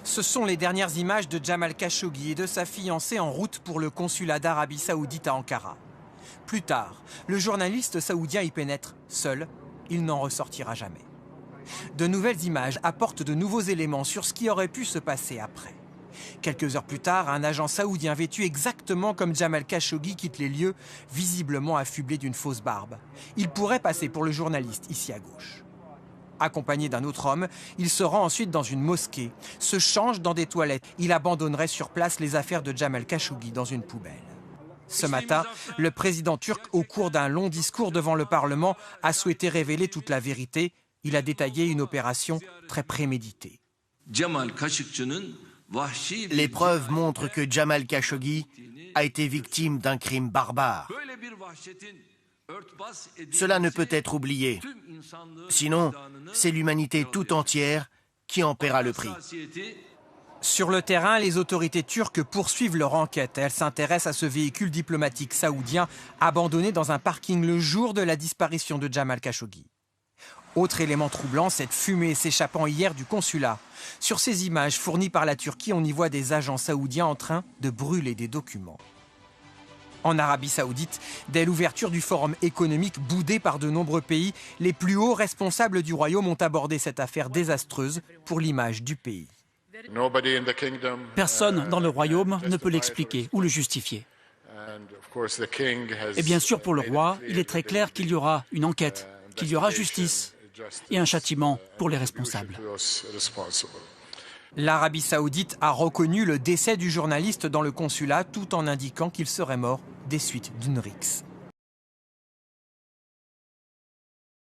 Ce sont les dernières images de Jamal Khashoggi et de sa fiancée en route pour le consulat d'Arabie Saoudite à Ankara. Plus tard, le journaliste saoudien y pénètre seul. Il n'en ressortira jamais. De nouvelles images apportent de nouveaux éléments sur ce qui aurait pu se passer après. Quelques heures plus tard, un agent saoudien vêtu exactement comme Jamal Khashoggi quitte les lieux, visiblement affublé d'une fausse barbe. Il pourrait passer pour le journaliste ici à gauche. Accompagné d'un autre homme, il se rend ensuite dans une mosquée, se change dans des toilettes. Il abandonnerait sur place les affaires de Jamal Khashoggi dans une poubelle. Ce matin, le président turc, au cours d'un long discours devant le Parlement, a souhaité révéler toute la vérité. Il a détaillé une opération très préméditée. Les preuves montrent que Jamal Khashoggi a été victime d'un crime barbare. Cela ne peut être oublié. Sinon, c'est l'humanité tout entière qui en paiera le prix. Sur le terrain, les autorités turques poursuivent leur enquête. Elles s'intéressent à ce véhicule diplomatique saoudien abandonné dans un parking le jour de la disparition de Jamal Khashoggi. Autre élément troublant, cette fumée s'échappant hier du consulat. Sur ces images fournies par la Turquie, on y voit des agents saoudiens en train de brûler des documents. En Arabie Saoudite, dès l'ouverture du forum économique boudé par de nombreux pays, les plus hauts responsables du royaume ont abordé cette affaire désastreuse pour l'image du pays. Personne dans le royaume ne peut l'expliquer ou le justifier. Et bien sûr, pour le roi, il est très clair qu'il y aura une enquête, qu'il y aura justice et un châtiment pour les responsables. L'Arabie Saoudite a reconnu le décès du journaliste dans le consulat tout en indiquant qu'il serait mort des suites d'une rixe.